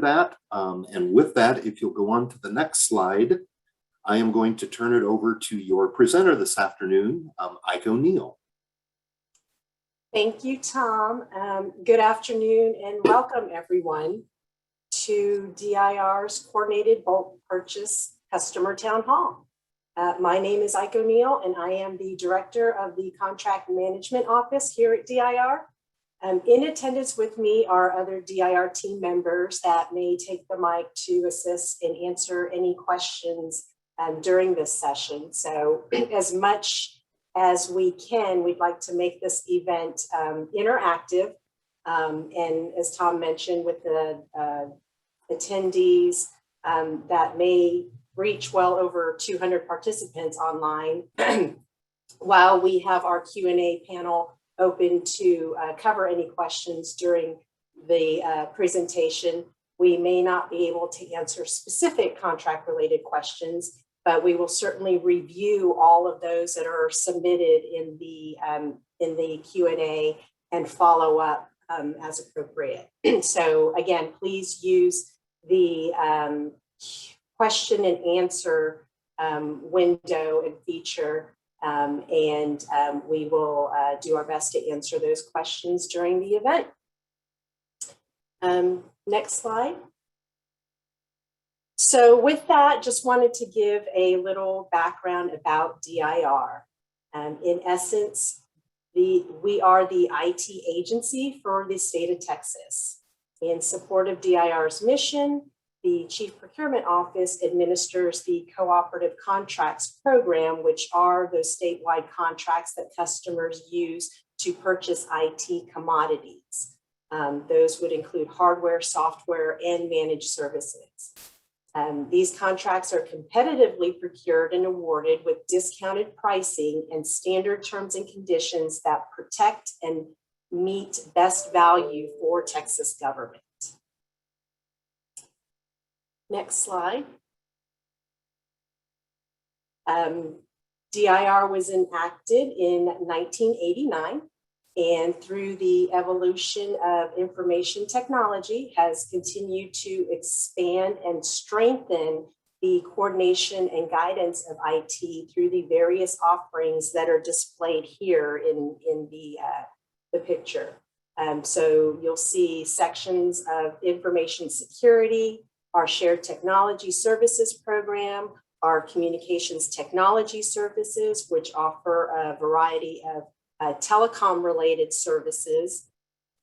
that. And with that, if you'll go on to the next slide, I am going to turn it over to your presenter this afternoon, Ike O'Neill. Thank you, Tom. Good afternoon and welcome everyone to DIR's Coordinated Bulk Purchase Customer Town Hall. My name is Ike O'Neill and I am the Director of the Contract Management Office here at DIR. In attendance with me are other DIR team members that may take the mic to assist and answer any questions during this session. So as much as we can, we'd like to make this event interactive. And as Tom mentioned, with the attendees that may reach well over 200 participants online, while we have our Q&A panel open to cover any questions during the presentation, we may not be able to answer specific contract related questions, but we will certainly review all of those that are submitted in the Q&A and follow up as appropriate. So again, please use the question and answer window and feature, and we will do our best to answer those questions during the event. Next slide. So with that, just wanted to give a little background about DIR. In essence, we are the IT agency for the state of Texas. In support of DIR's mission, the Chief Procurement Office administers the Cooperative Contracts Program, which are those statewide contracts that customers use to purchase IT commodities. Those would include hardware, software, and managed services. These contracts are competitively procured and awarded with discounted pricing and standard terms and conditions that protect and meet best value for Texas government. Next slide. DIR was enacted in 1989, and through the evolution of information technology has continued to expand and strengthen the coordination and guidance of IT through the various offerings that are displayed here in the picture. So you'll see sections of information security, our shared technology services program, our communications technology services, which offer a variety of telecom related services,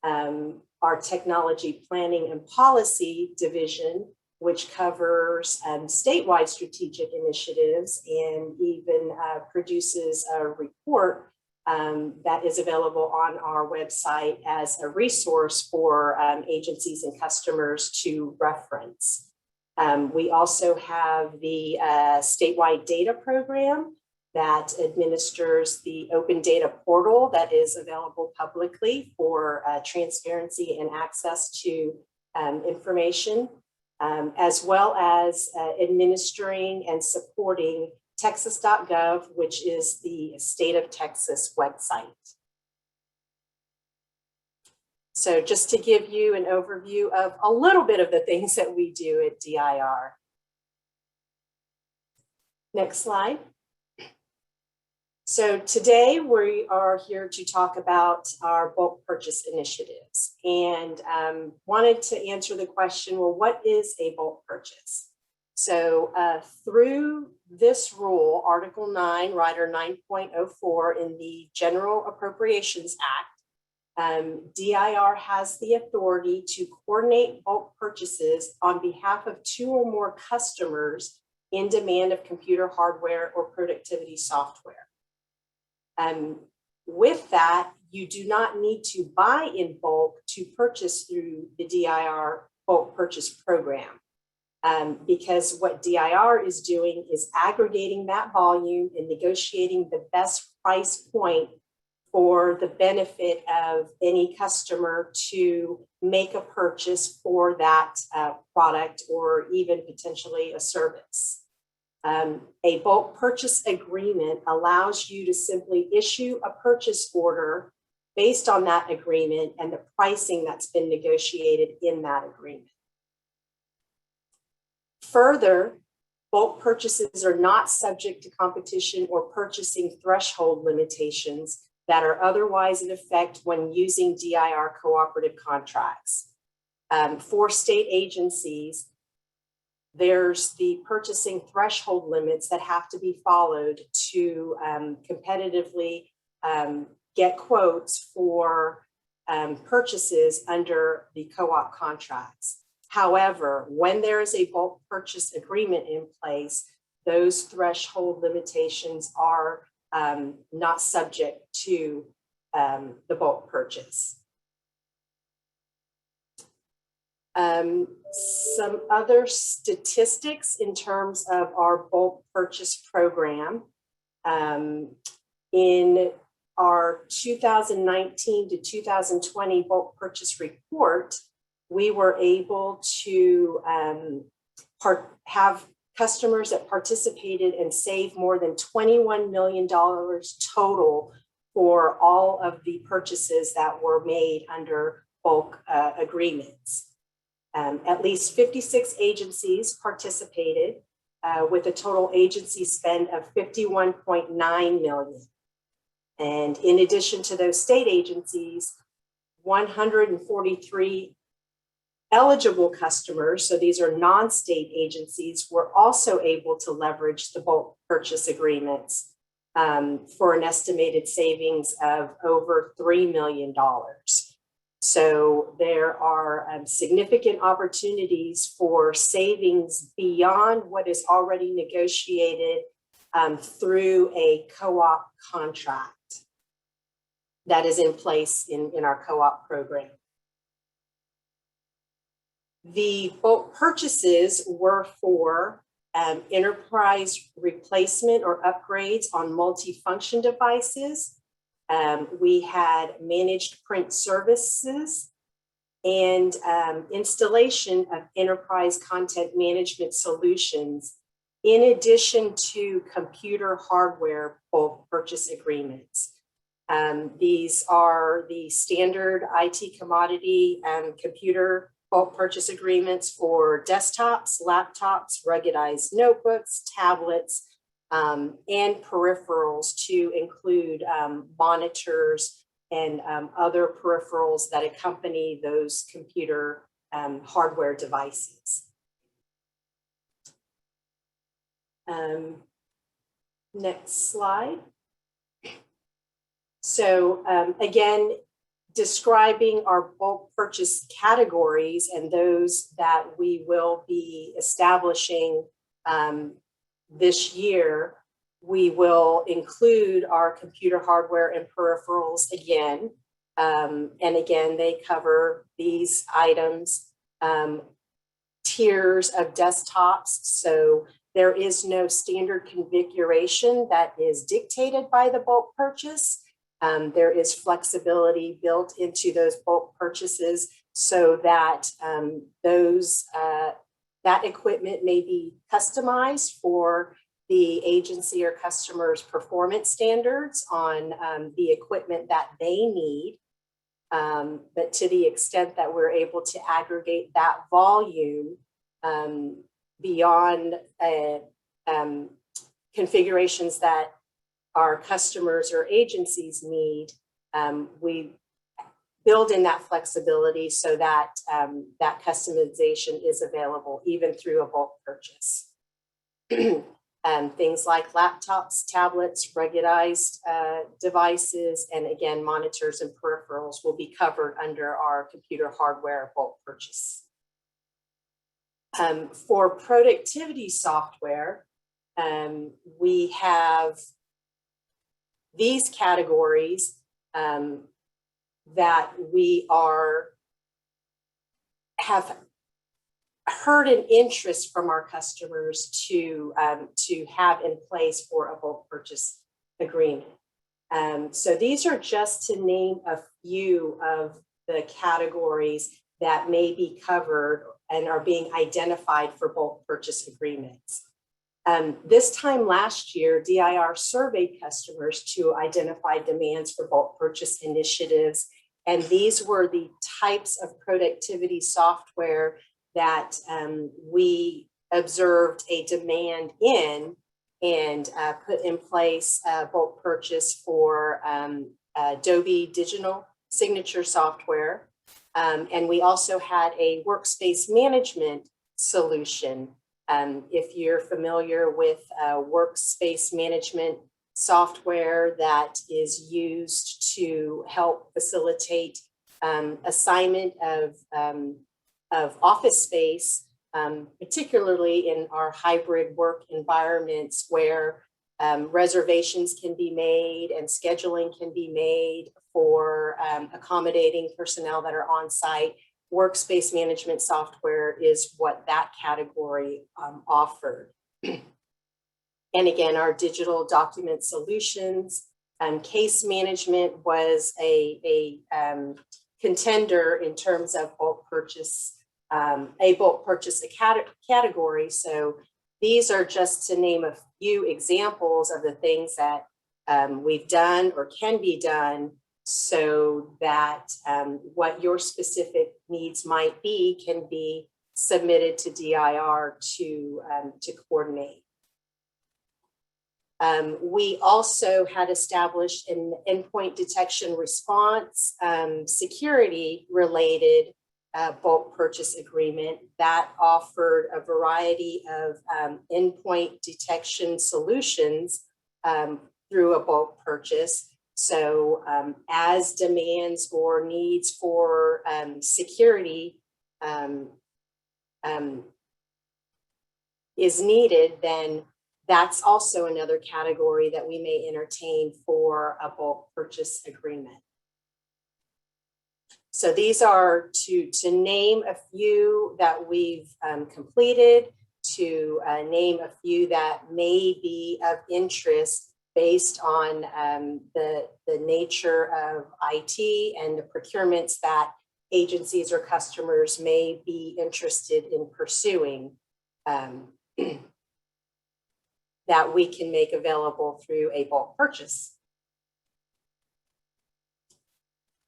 our technology planning and policy division, which covers statewide strategic initiatives and even produces a report that is available on our website as a resource for agencies and customers to reference. We also have the statewide data program that administers the open data portal that is available publicly for transparency and access to information, as well as administering and supporting Texas.gov, which is the State of Texas website. So just to give you an overview of a little bit of the things that we do at DIR. Next slide. So today we are here to talk about our bulk purchase initiatives, and wanted to answer the question, well, what is a bulk purchase? So through this rule, Article 9, Rider 9.04 in the General Appropriations Act, DIR has the authority to coordinate bulk purchases on behalf of 2 or more customers in demand of computer hardware or productivity software. With that, you do not need to buy in bulk to purchase through the DIR bulk purchase program. Because what DIR is doing is aggregating that volume and negotiating the best price point for the benefit of any customer to make a purchase for that product or even potentially a service. A bulk purchase agreement allows you to simply issue a purchase order based on that agreement and the pricing that's been negotiated in that agreement. Further, bulk purchases are not subject to competition or purchasing threshold limitations that are otherwise in effect when using DIR cooperative contracts. For state agencies, there's the purchasing threshold limits that have to be followed to competitively get quotes for purchases under the co-op contracts. However, when there is a bulk purchase agreement in place, those threshold limitations are not subject to the bulk purchase. Some other statistics in terms of our bulk purchase program. In our 2019 to 2020 bulk purchase report, we were able to have customers that participated and saved more than $21 million total for all of the purchases that were made under bulk agreements. At least 56 agencies participated with a total agency spend of $51.9 million. And in addition to those state agencies, 143 eligible customers, so these are non-state agencies, were also able to leverage the bulk purchase agreements for an estimated savings of over $3 million. So there are significant opportunities for savings beyond what is already negotiated through a co-op contract that is in place in our co-op program. The bulk purchases were for enterprise replacement or upgrades on multifunction devices. We had managed print services and installation of enterprise content management solutions, in addition to computer hardware bulk purchase agreements. These are the standard IT commodity and computer bulk purchase agreements for desktops, laptops, ruggedized notebooks, tablets, and peripherals to include monitors and other peripherals that accompany those computer hardware devices. Next slide. So again, describing our bulk purchase categories and those that we will be establishing this year, we will include our computer hardware and peripherals again. And again, they cover these items, tiers of desktops. So there is no standard configuration that is dictated by the bulk purchase. There is flexibility built into those bulk purchases so that that equipment may be customized for the agency or customer's performance standards on the equipment that they need. But to the extent that we're able to aggregate that volume beyond configurations that our customers or agencies need, we build in that flexibility so that that customization is available even through a bulk purchase. Things like laptops, tablets, ruggedized devices, and again, monitors and peripherals will be covered under our computer hardware bulk purchase. For productivity software, we have these categories that we have heard an interest from our customers to have in place for a bulk purchase agreement. So these are just to name a few of the categories that may be covered and are being identified for bulk purchase agreements. This time last year, DIR surveyed customers to identify demands for bulk purchase initiatives. And these were the types of productivity software that we observed a demand in and put in place a bulk purchase for Adobe digital signature software. And we also had a workspace management solution. If you're familiar with workspace management software that is used to help facilitate assignment of office space, particularly in our hybrid work environments where reservations can be made and scheduling can be made for accommodating personnel that are on site. Workspace management software is what that category offered. And again, our digital document solutions, case management was a contender in terms of bulk purchase, a bulk purchase category. So these are just to name a few examples of the things that we've done or can be done so that what your specific needs might be can be submitted to DIR to coordinate. We also had established an endpoint detection response security related bulk purchase agreement that offered a variety of endpoint detection solutions through a bulk purchase. So as demands or needs for security is needed, then that's also another category that we may entertain for a bulk purchase agreement. So these are to name a few that we've completed, to name a few that may be of interest based on the nature of IT and the procurements that agencies or customers may be interested in pursuing. That we can make available through a bulk purchase.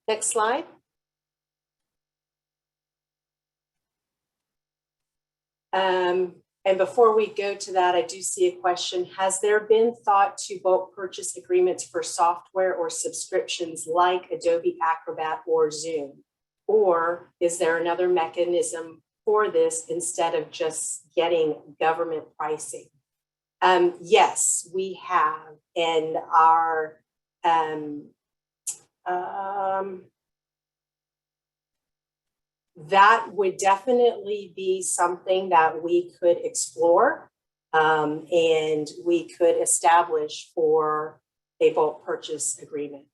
Next slide. And before we go to that, I do see a question. Has there been thought to bulk purchase agreements for software or subscriptions like Adobe Acrobat or Zoom? Or is there another mechanism for this instead of just getting government pricing? Yes, we have, and our that would definitely be something that we could explore and we could establish for a bulk purchase agreement.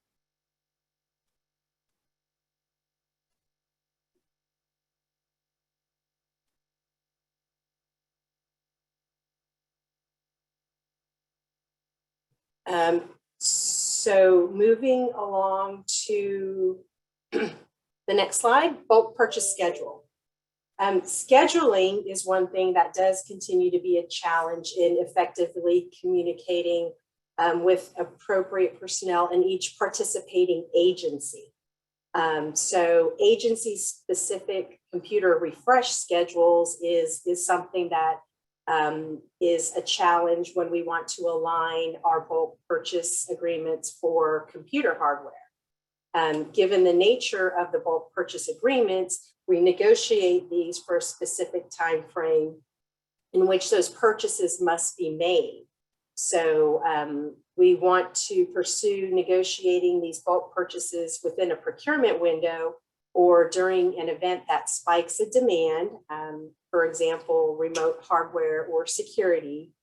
So moving along to the next slide, bulk purchase schedule. Scheduling is one thing that does continue to be a challenge in effectively communicating with appropriate personnel in each participating agency. So agency-specific computer refresh schedules is something that is a challenge when we want to align our bulk purchase agreements for computer hardware. Given the nature of the bulk purchase agreements, we negotiate these for a specific time frame in which those purchases must be made. So we want to pursue negotiating these bulk purchases within a procurement window or during an event that spikes a demand, for example, remote hardware or security.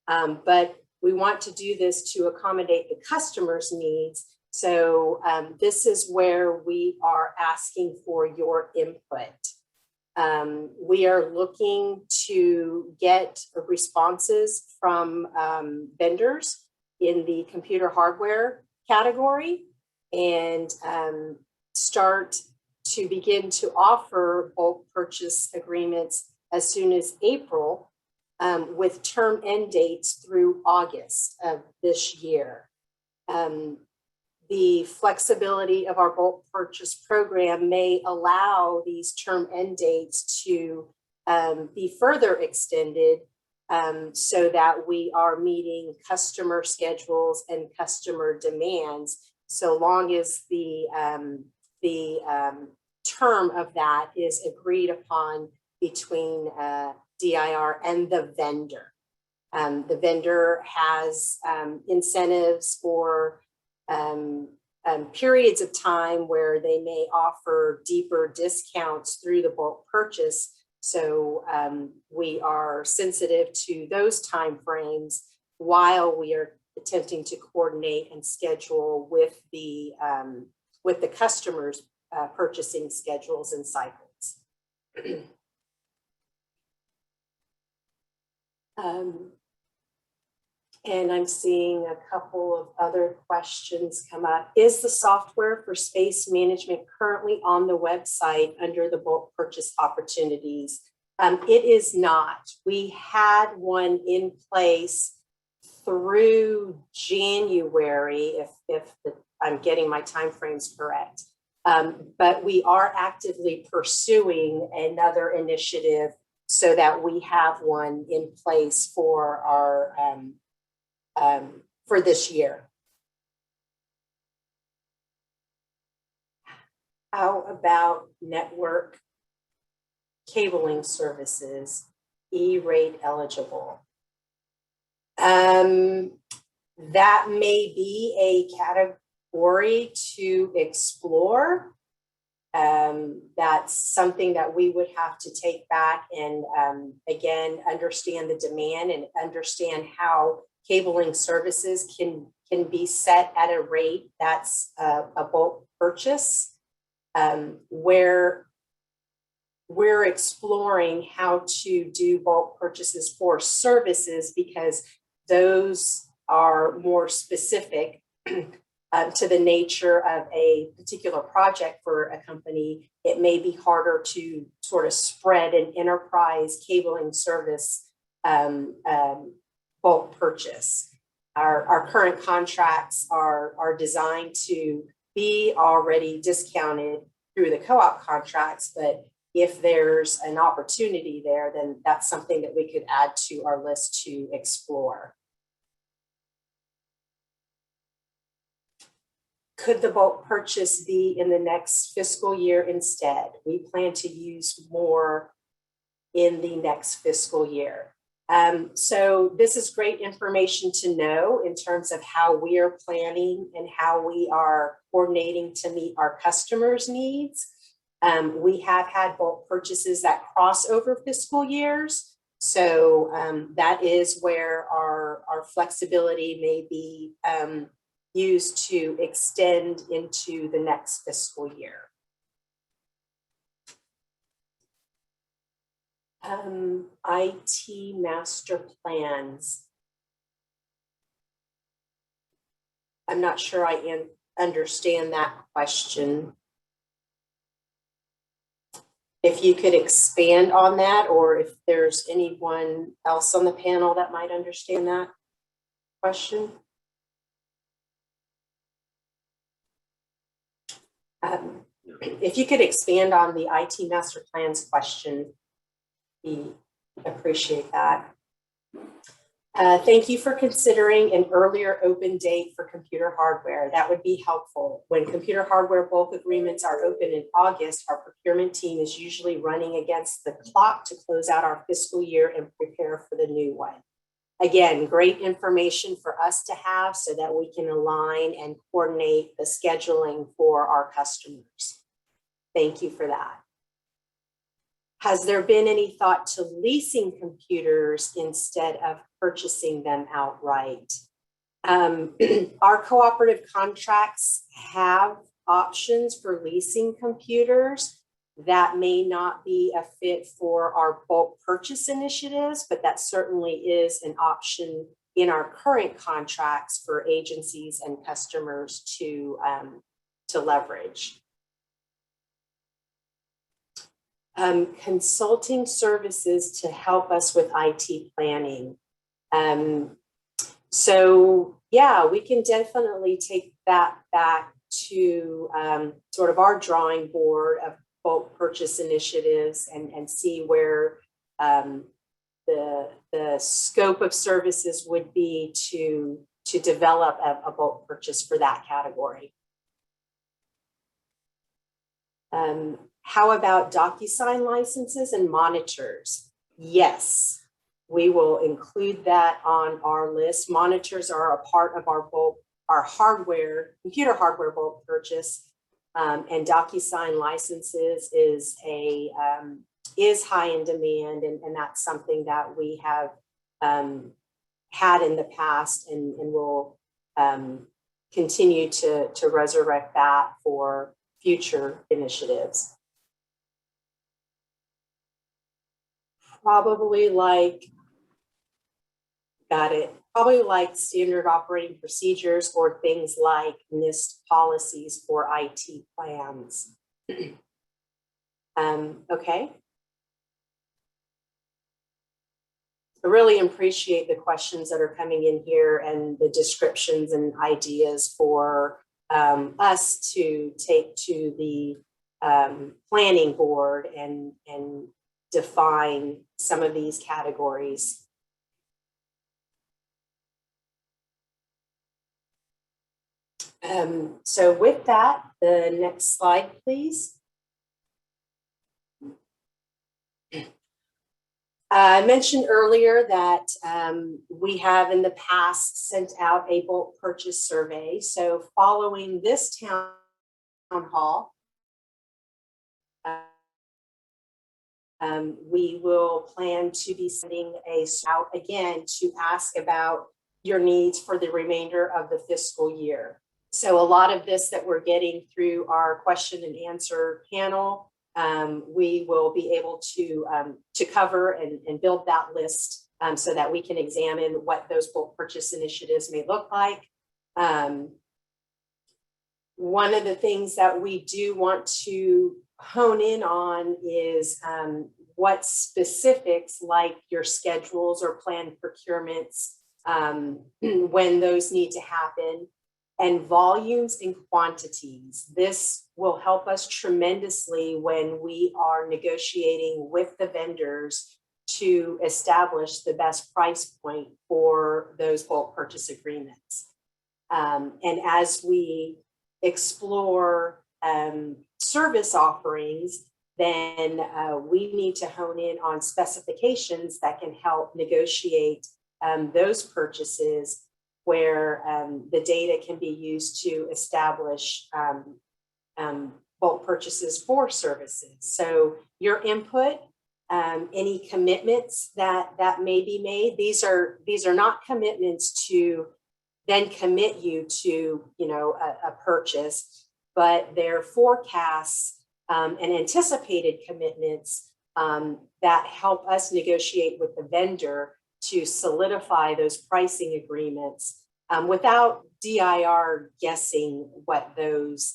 But we want to do this to accommodate the customer's needs. So this is where we are asking for your input. We are looking to get responses from vendors in the computer hardware category and start to begin to offer bulk purchase agreements as soon as April with term end dates through August of this year. The flexibility of our bulk purchase program may allow these term end dates to be further extended so that we are meeting customer schedules and customer demands, so long as the term of that is agreed upon between DIR and the vendor. The vendor has incentives for periods of time where they may offer deeper discounts through the bulk purchase. So we are sensitive to those timeframes while we are attempting to coordinate and schedule with the customers' purchasing schedules and cycles. And I'm seeing a couple of other questions come up. Is the software for space management currently on the website under the bulk purchase opportunities? It is not. We had one in place through January, if I'm getting my timeframes correct. But we are actively pursuing another initiative so that we have one in place for our for this year. How about network cabling services, E-rate eligible? That may be a category to explore. That's something that we would have to take back and again, understand the demand and understand how cabling services can be set at a rate that's a bulk purchase, where we're exploring how to do bulk purchases for services because those are more specific to the nature of a particular project for a company. It may be harder to sort of spread an enterprise cabling service bulk purchase. Our current contracts are designed to be already discounted through the co-op contracts, but if there's an opportunity there, then that's something that we could add to our list to explore. Could the bulk purchase be in the next fiscal year instead? We plan to use more in the next fiscal year. So this is great information to know in terms of how we are planning and how we are coordinating to meet our customers' needs. We have had bulk purchases that cross over fiscal years. So that is where our flexibility may be used to extend into the next fiscal year. IT master plans. I'm not sure I understand that question. If you could expand on that, or if there's anyone else on the panel that might understand that question. If you could expand on the IT master plans question, we appreciate that. Thank you for considering an earlier open date for computer hardware. That would be helpful. When computer hardware bulk agreements are open in August, our procurement team is usually running against the clock to close out our fiscal year and prepare for the new one. Again, great information for us to have so that we can align and coordinate the scheduling for our customers. Thank you for that. Has there been any thought to leasing computers instead of purchasing them outright? Our cooperative contracts have options for leasing computers. That may not be a fit for our bulk purchase initiatives, but that certainly is an option in our current contracts for agencies and customers to leverage. Consulting services to help us with IT planning. So yeah, we can definitely take that back to sort of our drawing board of bulk purchase initiatives and see where the scope of services would be to develop a bulk purchase for that category. How about DocuSign licenses and monitors? Yes, we will include that on our list. Monitors are a part of our hardware, computer hardware bulk purchase, and DocuSign licenses is high in demand, and that's something that we have had in the past and will continue to resurrect that for future initiatives. Probably like standard operating procedures or things like NIST policies for IT plans. Okay. I really appreciate the questions that are coming in here and the descriptions and ideas for us to take to the planning board and define some of these categories. So with that, the next slide, please. I mentioned earlier that we have in the past sent out a bulk purchase survey. So following this town hall, we will plan to be sending a out again to ask about your needs for the remainder of the fiscal year. So a lot of this that we're getting through our question and answer panel, we will be able to cover and build that list so that we can examine what those bulk purchase initiatives may look like. One of the things that we do want to hone in on is what specifics like your schedules or planned procurements, when those need to happen, and volumes and quantities. This will help us tremendously when we are negotiating with the vendors to establish the best price point for those bulk purchase agreements. And as we explore service offerings, then we need to hone in on specifications that can help negotiate those purchases where the data can be used to establish bulk purchases for services. So your input, any commitments that may be made, these are not commitments to then commit you to a purchase, but they're forecasts and anticipated commitments that help us negotiate with the vendor to solidify those pricing agreements without DIR guessing what those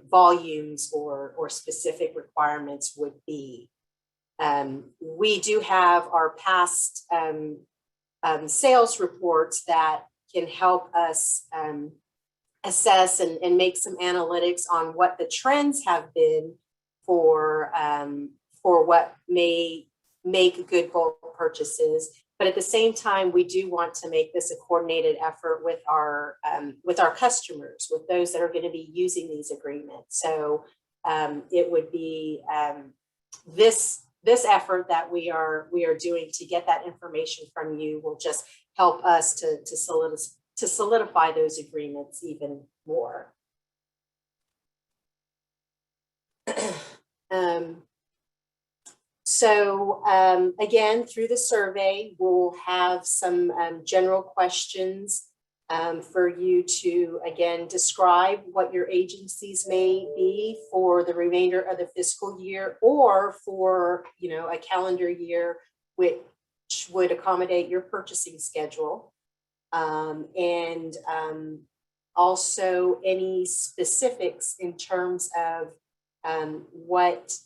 volumes or specific requirements would be. We do have our past sales reports that can help us assess and make some analytics on what the trends have been for what may make good bulk purchases. But at the same time, we do want to make this a coordinated effort with our customers, with those that are going to be using these agreements. So it would be this effort that we are doing to get that information from you will just help us to solidify those agreements even more. So again, through the survey, we'll have some general questions for you to, again, describe what your agencies may be for the remainder of the fiscal year or for, a calendar year, which would accommodate your purchasing schedule. And also any specifics in terms of what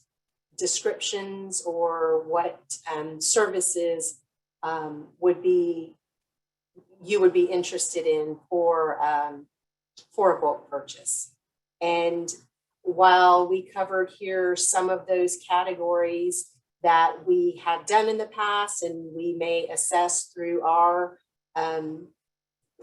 descriptions or what services you would be interested in for a bulk purchase. And while we covered here some of those categories, that we have done in the past, and we may assess through our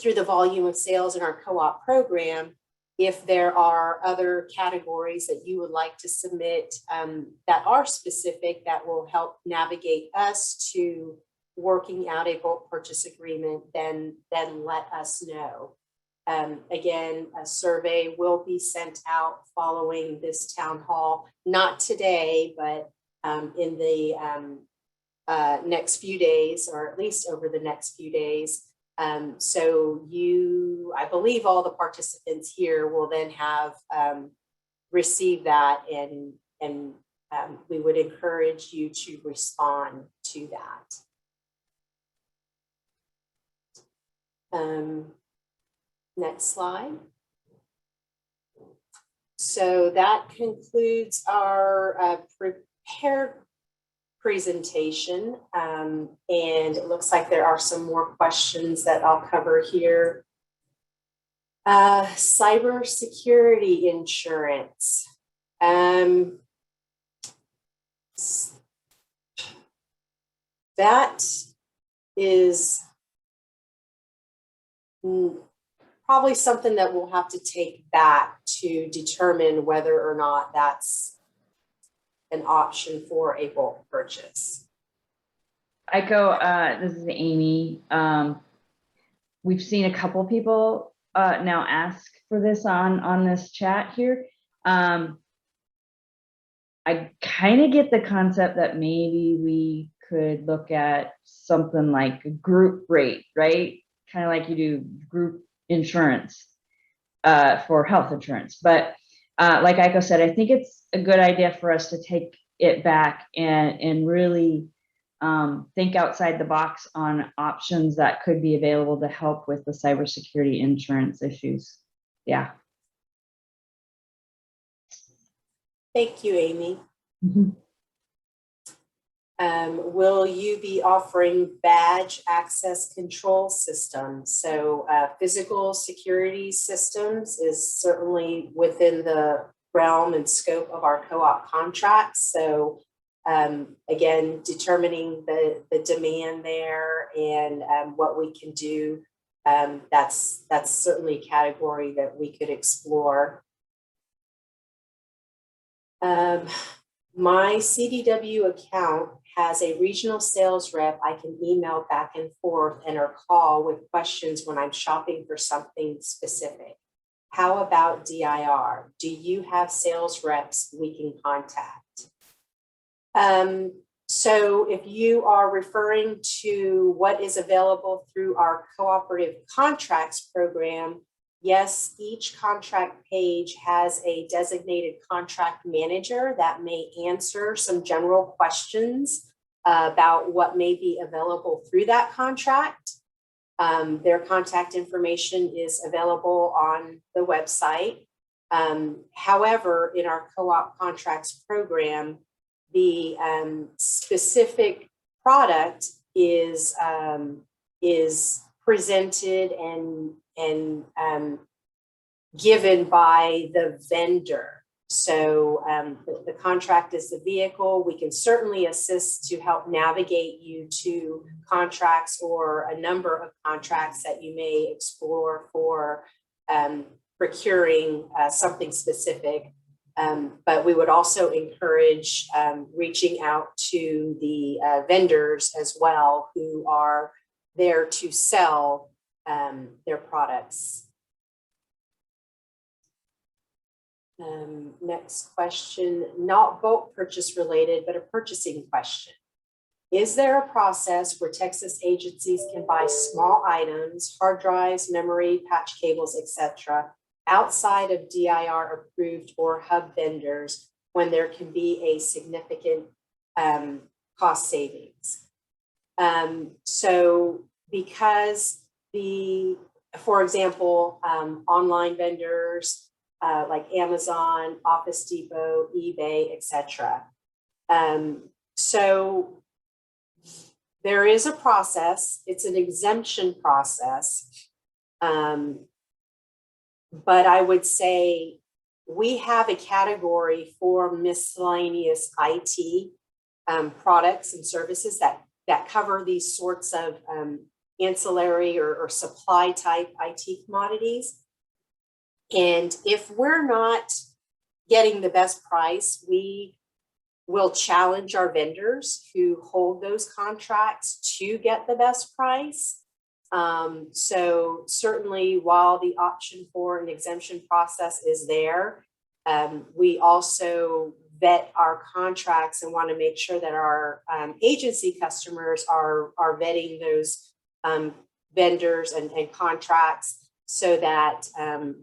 through the volume of sales in our co-op program, if there are other categories that you would like to submit that are specific, that will help navigate us to working out a bulk purchase agreement, then let us know. Again, a survey will be sent out following this town hall, not today, but in the next few days, or at least over the next few days. So I believe all the participants here will then have received that, and we would encourage you to respond to that. Next slide. So that concludes our prepared presentation, and it looks like there are some more questions that I'll cover here. Cybersecurity insurance. That is probably something that we'll have to take back to determine whether or not that's an option for a bulk purchase. This is Amy. We've seen a couple people now ask for this on this chat here. I kind of get the concept that maybe we could look at something like a group rate, right? Kind of like you do group insurance for health insurance. But like Aiko said, I think it's a good idea for us to take it back and really think outside the box on options that could be available to help with the cybersecurity insurance issues. Yeah. Thank you, Amy. Mm-hmm. Will you be offering badge access control systems? So physical security systems is certainly within the realm and scope of our co-op contracts. So again, determining the demand there and what we can do, that's certainly a category that we could explore. My CDW account has a regional sales rep I can email back and forth and or call with questions when I'm shopping for something specific. How about DIR? Do you have sales reps we can contact? So if you are referring to what is available through our cooperative contracts program, yes, each contract page has a designated contract manager that may answer some general questions about what may be available through that contract. Their contact information is available on the website. However, in our co-op contracts program, the specific product is presented and given by the vendor. So the contract is the vehicle. We can certainly assist to help navigate you to contracts or a number of contracts that you may explore for procuring something specific. But we would also encourage reaching out to the vendors as well, who are there to sell their products. Next question, not bulk purchase related, but a purchasing question. Is there a process where Texas agencies can buy small items, hard drives, memory, patch cables, etc., outside of DIR approved or hub vendors when there can be a significant cost savings? So because for example, online vendors like Amazon, Office Depot, eBay, etc. So there is a process. It's an exemption process. But I would say we have a category for miscellaneous IT products and services that cover these sorts of ancillary or supply type IT commodities. And if we're not getting the best price, we will challenge our vendors who hold those contracts to get the best price. So certainly while the option for an exemption process is there, we also vet our contracts and want to make sure that our agency customers are vetting those vendors and contracts so that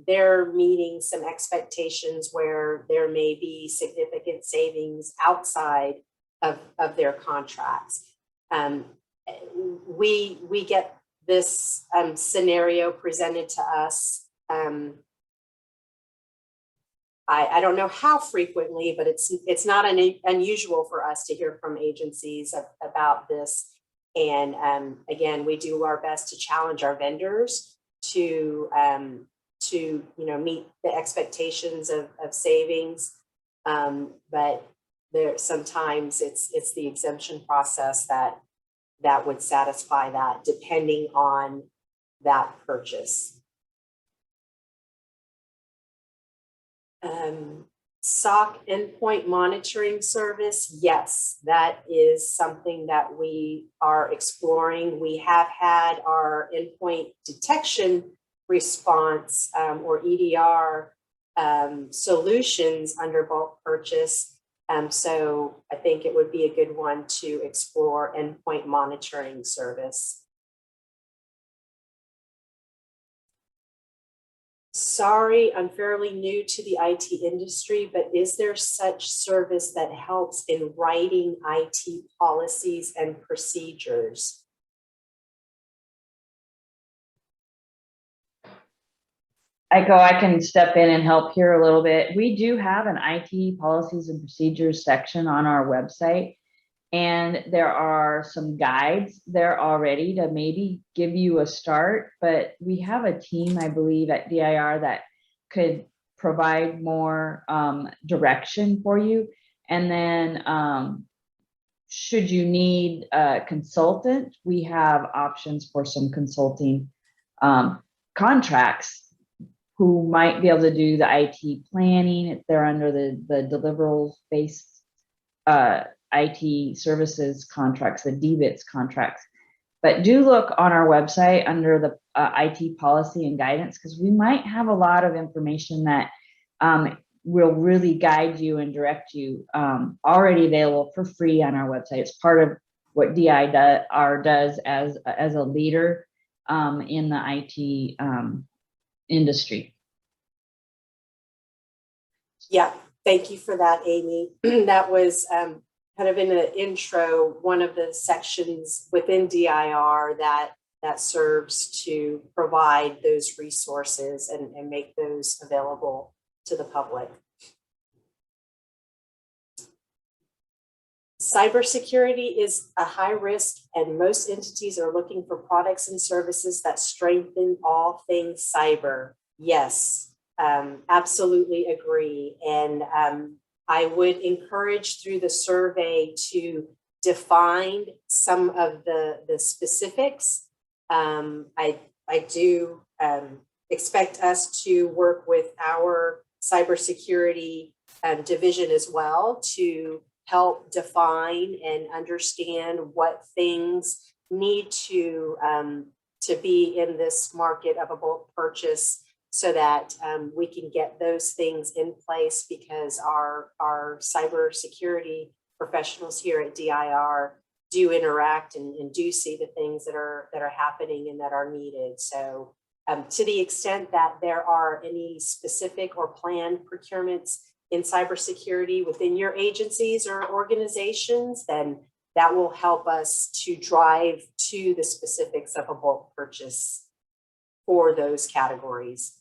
they're meeting some expectations where there may be significant savings outside of their contracts. We get this scenario presented to us. I don't know how frequently, but it's not unusual for us to hear from agencies about this. And again, we do our best to challenge our vendors to meet the expectations of savings. But there sometimes it's the exemption process that would satisfy that, depending on that purchase. SOC endpoint monitoring service, yes, that is something that we are exploring. We have had our endpoint detection response or EDR solutions under bulk purchase. So I think it would be a good one to explore endpoint monitoring service. Sorry, I'm fairly new to the IT industry, but is there such service that helps in writing IT policies and procedures? I can step in and help here a little bit. We do have an IT policies and procedures section on our website, and there are some guides there already to maybe give you a start, but we have a team, I believe, at DIR that could provide more direction for you. And then should you need a consultant, we have options for some consulting contracts who might be able to do the IT planning if they're under the deliverables-based IT services contracts, the DBITS contracts. But do look on our website under the IT policy and guidance, because we might have a lot of information that will really guide you and direct you, already available for free on our website. It's part of what DIR does as a leader in the IT industry. Yeah, thank you for that, Amy. That was kind of in the intro, one of the sections within DIR that serves to provide those resources and make those available to the public. Cybersecurity is a high risk, and most entities are looking for products and services that strengthen all things cyber. Yes, absolutely agree. And I would encourage through the survey to define some of the specifics. I do expect us to work with our cybersecurity division as well to help define and understand what things need to be in this market of a bulk purchase, so that we can get those things in place, because our cybersecurity professionals here at DIR do interact and do see the things that are happening and that are needed. So to the extent that there are any specific or planned procurements in cybersecurity within your agencies or organizations, then that will help us to drive to the specifics of a bulk purchase for those categories.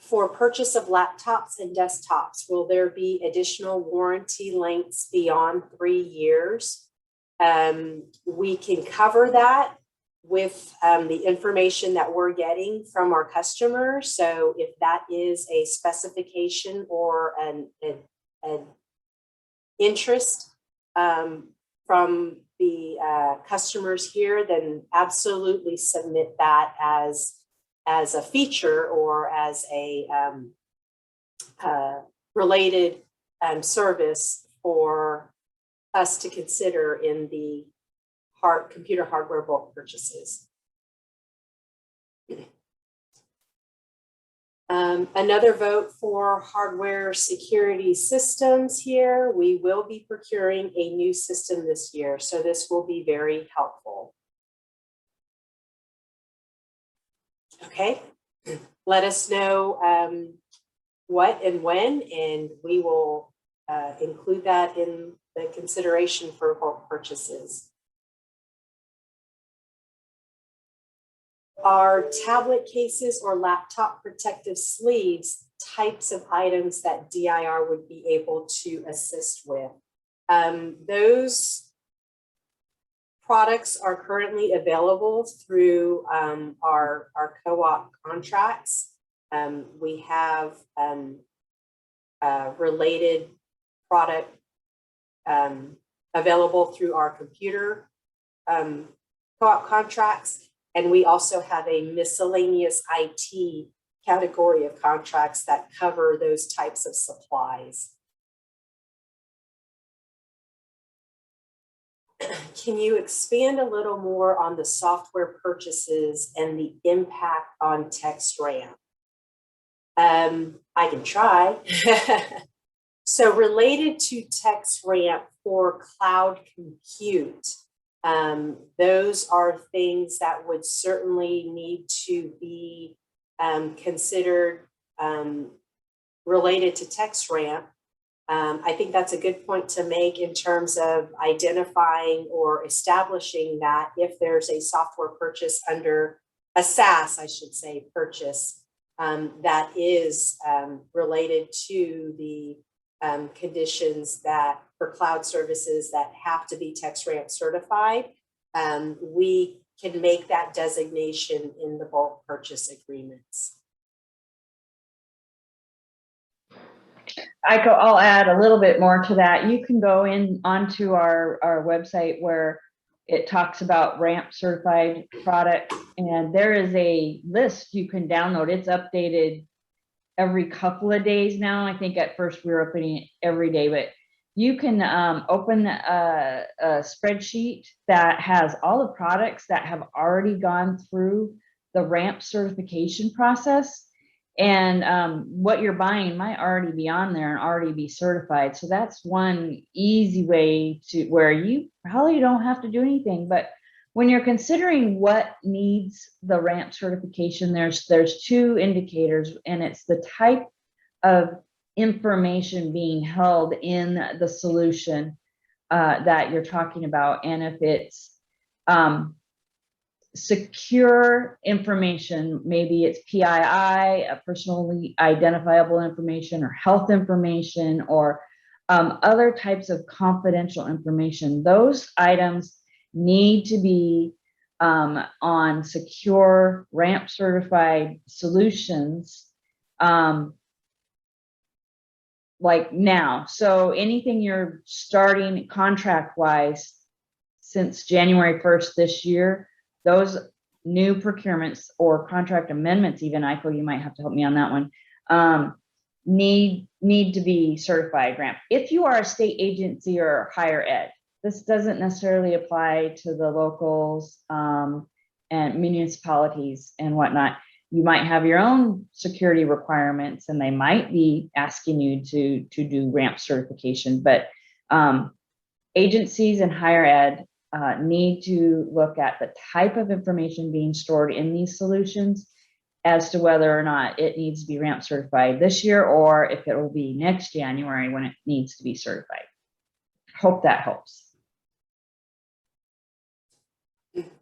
For purchase of laptops and desktops, will there be additional warranty lengths beyond 3 years? We can cover that with the information that we're getting from our customers. So if that is a specification or an interest from the customers here, then absolutely submit that as a feature or as a related service for us to consider in the computer hardware bulk purchases. Another vote for hardware security systems here. We will be procuring a new system this year, so this will be very helpful. Okay, let us know what and when, and we will include that in the consideration for bulk purchases. Are tablet cases or laptop protective sleeves types of items that DIR would be able to assist with? Those products are currently available through our co-op contracts. We have related product available through our computer co-op contracts. And we also have a miscellaneous IT category of contracts that cover those types of supplies. Can you expand a little more on the software purchases and the impact on text RAM? I can try. So related to text ramp for cloud compute, those are things that would certainly need to be considered related to text ramp. I think that's a good point to make in terms of identifying or establishing that if there's a software purchase under a SaaS, I should say, purchase that is related to the conditions that for cloud services that have to be text ramp certified, we can make that designation in the bulk purchase agreements. I'll add a little bit more to that. You can go in onto our website where it talks about ramp certified products, and there is a list you can download. It's updated every couple of days now. I think at first we were opening it every day, but you can open a spreadsheet that has all the products that have already gone through the ramp certification process. And what you're buying might already be on there and already be certified. So that's one easy way to where you probably don't have to do anything. But when you're considering what needs the ramp certification, there's two indicators, and it's the type of information being held in the solution that you're talking about. And if it's secure information, maybe it's PII, a personally identifiable information, or health information, or other types of confidential information. Those items need to be on secure ramp certified solutions like now. So anything you're starting contract wise since January 1st this year, those new procurements or contract amendments, even Iko, you might have to help me on that one, need to be certified ramp. If you are a state agency or higher ed, this doesn't necessarily apply to the locals and municipalities and whatnot. You might have your own security requirements, and they might be asking you to do ramp certification. But agencies and higher ed need to look at the type of information being stored in these solutions as to whether or not it needs to be ramp certified this year, or if it will be next January when it needs to be certified. Hope that helps.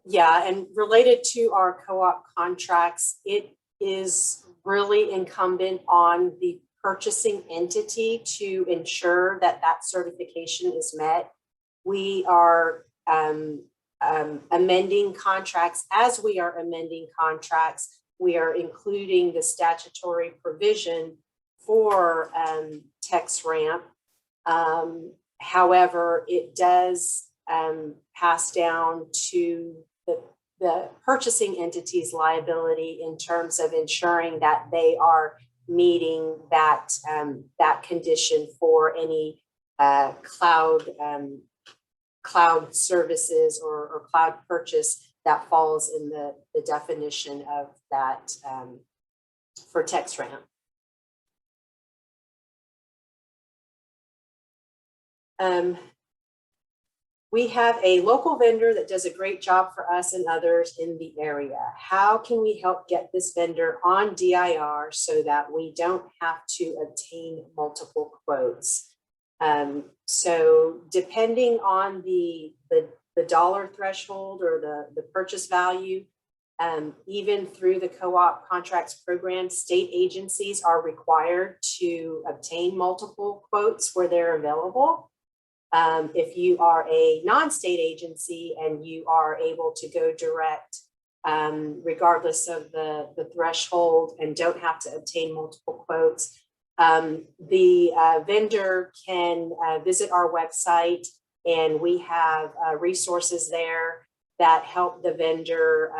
Yeah, and related to our co-op contracts, it is really incumbent on the purchasing entity to ensure that that certification is met. We are amending contracts. As we are amending contracts, we are including the statutory provision for text ramp. However, it does pass down to the purchasing entity's liability in terms of ensuring that they are meeting that that condition for any cloud services or cloud purchase that falls in the definition of that for text ramp. We have a local vendor that does a great job for us and others in the area. How can we help get this vendor on DIR so that we don't have to obtain multiple quotes? So depending on the dollar threshold or the purchase value, even through the co-op contracts program, state agencies are required to obtain multiple quotes where they're available. If you are a non-state agency and you are able to go direct, regardless of the threshold, and don't have to obtain multiple quotes, the vendor can visit our website, and we have resources there that help the vendor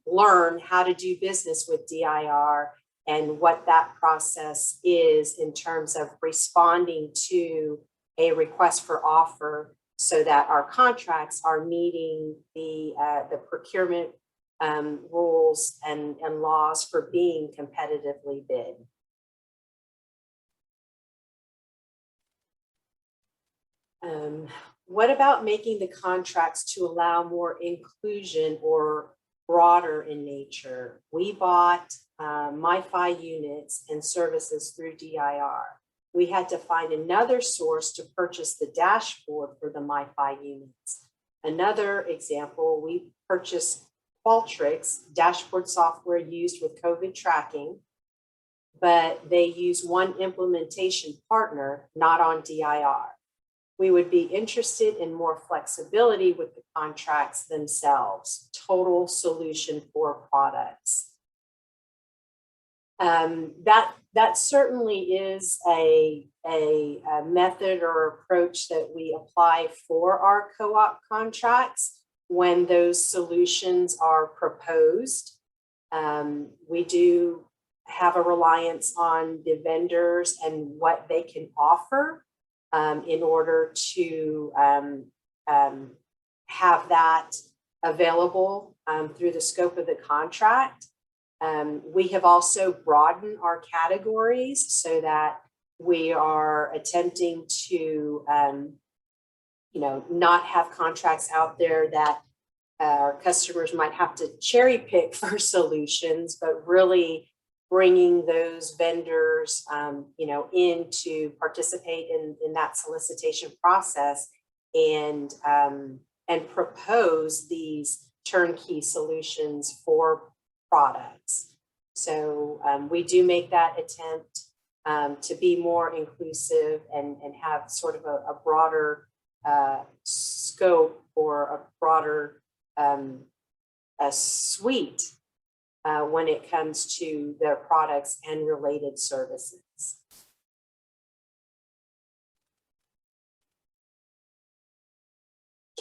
learn how to do business with DIR and what that process is in terms of responding to a request for offer so that our contracts are meeting the procurement rules and laws for being competitively bid. What about making the contracts to allow more inclusion or broader in nature? We bought MiFi units and services through DIR. We had to find another source to purchase the dashboard for the MiFi units. Another example, we purchased Qualtrics dashboard software used with COVID tracking, but they use one implementation partner, not on DIR. We would be interested in more flexibility with the contracts themselves, total solution for products. That certainly is a method or approach that we apply for our co-op contracts when those solutions are proposed. We do have a reliance on the vendors and what they can offer in order to have that available through the scope of the contract. We have also broadened our categories so that we are attempting to, not have contracts out there that our customers might have to cherry pick for solutions, but really bringing those vendors, in to participate in that solicitation process and propose these turnkey solutions for products. So we do make that attempt to be more inclusive and have sort of a broader scope or a broader a suite when it comes to their products and related services.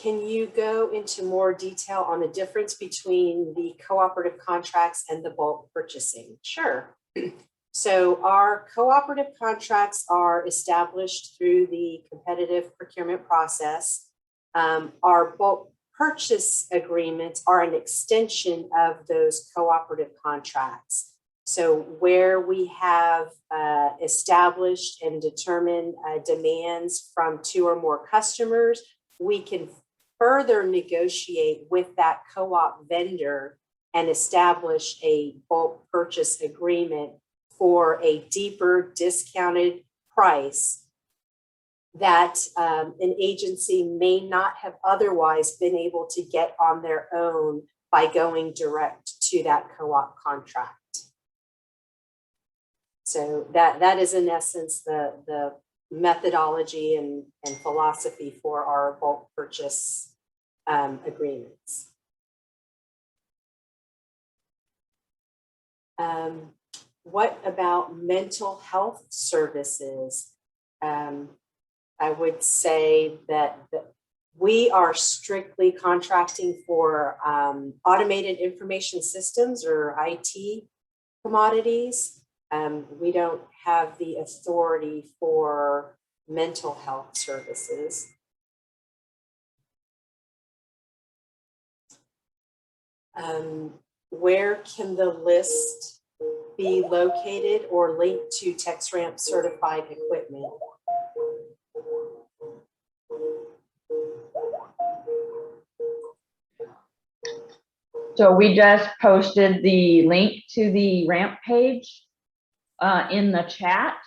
Can you go into more detail on the difference between the cooperative contracts and the bulk purchasing? Sure. So our cooperative contracts are established through the competitive procurement process. Our bulk purchase agreements are an extension of those cooperative contracts. So where we have established and determined demands from 2 or more customers, we can further negotiate with that co-op vendor and establish a bulk purchase agreement for a deeper discounted price that an agency may not have otherwise been able to get on their own by going direct to that co-op contract. So that is in essence the methodology and philosophy for our bulk purchase agreements. What about mental health services? I would say that we are strictly contracting for automated information systems or IT commodities. We don't have the authority for mental health services. Where can the list be located or linked to TexRamp certified equipment? So we just posted the link to the ramp page in the chat.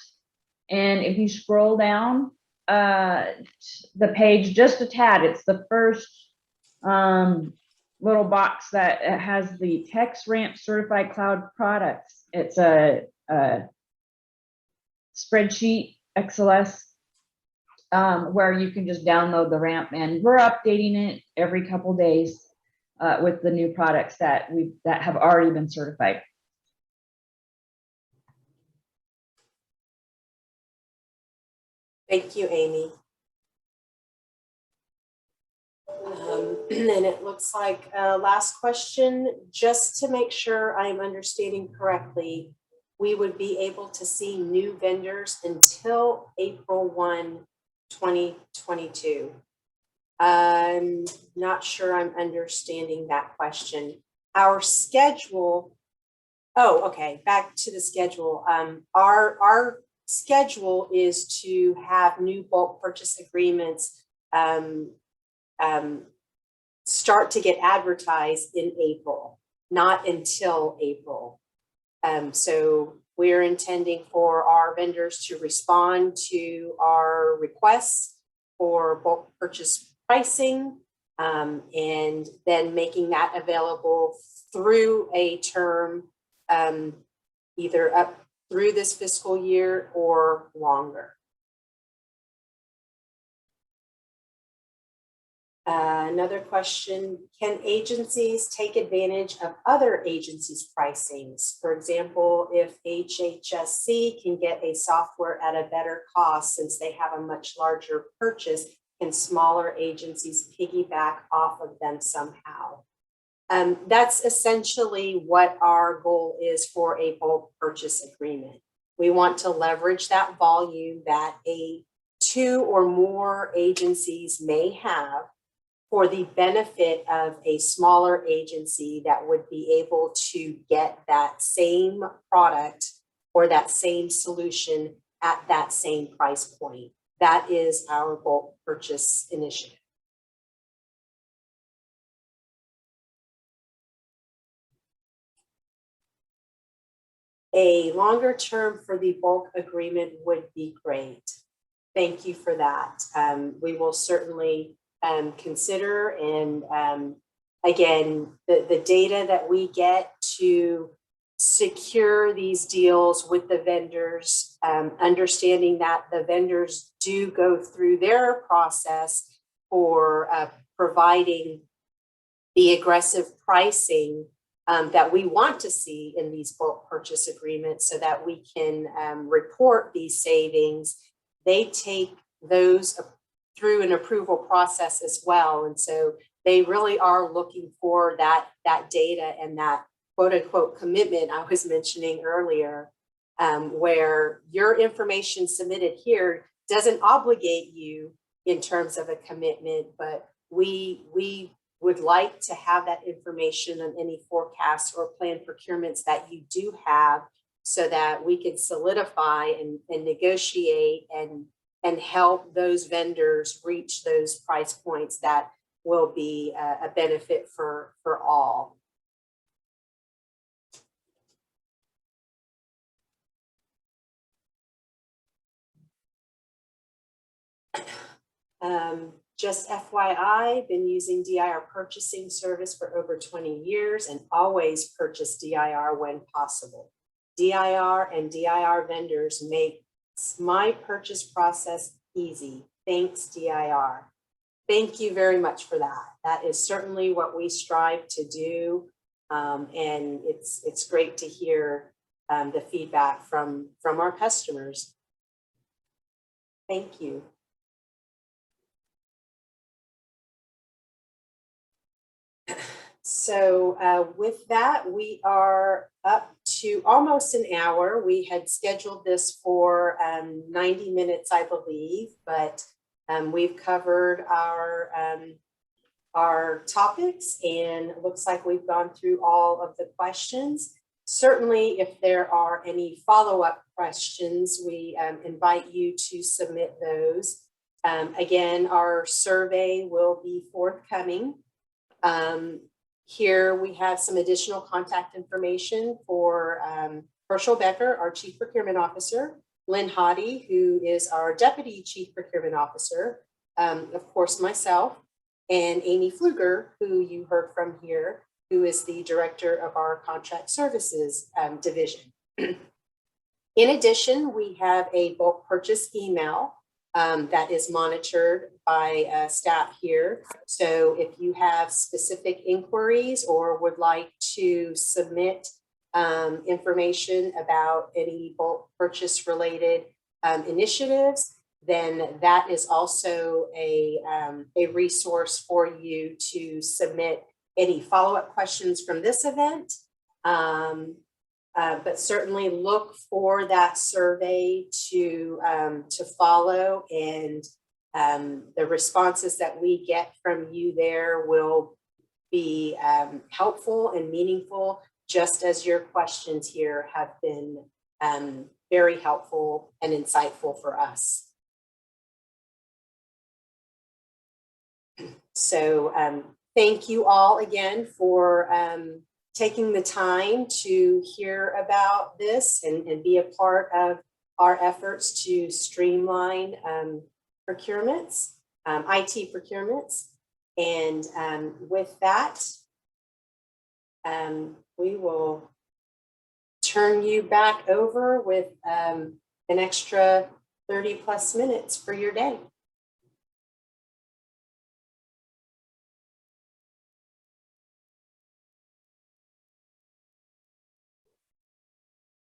And if you scroll down the page just a tad, it's the first little box that has the TexRamp certified cloud products. It's a spreadsheet, XLS, where you can just download the ramp, and we're updating it every couple days with the new products that have already been certified. Thank you, Amy. And it looks like last question, just to make sure I'm understanding correctly, we would be able to see new vendors until April 1, 2022. I'm not sure I'm understanding that question. Our schedule, oh, okay, back to the schedule. Our schedule is to have new bulk purchase agreements start to get advertised in April, not until April. So we're intending for our vendors to respond to our requests for bulk purchase pricing, and then making that available through a term, either up through this fiscal year or longer. Another question, can agencies take advantage of other agencies' pricings? For example, if HHSC can get a software at a better cost since they have a much larger purchase, can smaller agencies piggyback off of them somehow? That's essentially what our goal is for a bulk purchase agreement. We want to leverage that volume that two or more agencies may have for the benefit of a smaller agency that would be able to get that same product or that same solution at that same price point. That is our bulk purchase initiative. A longer term for the bulk agreement would be great. Thank you for that. We will certainly consider, and again, the data that we get to secure these deals with the vendors, understanding that the vendors do go through their process for providing the aggressive pricing that we want to see in these bulk purchase agreements so that we can report these savings. They take those through an approval process as well. And so they really are looking for that data and that quote unquote commitment I was mentioning earlier, where your information submitted here doesn't obligate you in terms of a commitment, but we would like to have that information on any forecasts or planned procurements that you do have so that we can solidify and negotiate and help those vendors reach those price points that will be a benefit for all. Just FYI, been using DIR purchasing service for over 20 years and always purchase DIR when possible. DIR and DIR vendors make my purchase process easy. Thanks, DIR. Thank you very much for that. That is certainly what we strive to do. And it's great to hear the feedback from our customers. Thank you. So with that, we are up to almost an hour. We had scheduled this for 90 minutes, I believe, but we've covered our topics, and it looks like we've gone through all of the questions. Certainly, if there are any follow-up questions, we invite you to submit those. Again, our survey will be forthcoming. Here we have some additional contact information for Herschel Becker, our Chief Procurement Officer, Lynn Hoddy, who is our Deputy Chief Procurement Officer, of course myself, and Amy Pfluger, who you heard from here, who is the Director of our Contract Services Division. In addition, we have a bulk purchase email that is monitored by staff here. So if you have specific inquiries or would like to submit information about any bulk purchase related initiatives, then that is also a resource for you to submit any follow-up questions from this event. But certainly look for that survey to follow, and the responses that we get from you there will be helpful and meaningful, just as your questions here have been very helpful and insightful for us. So thank you all again for taking the time to hear about this and be a part of our efforts to streamline procurements, IT procurements. And with that, we will turn you back over with an extra 30+ minutes for your day.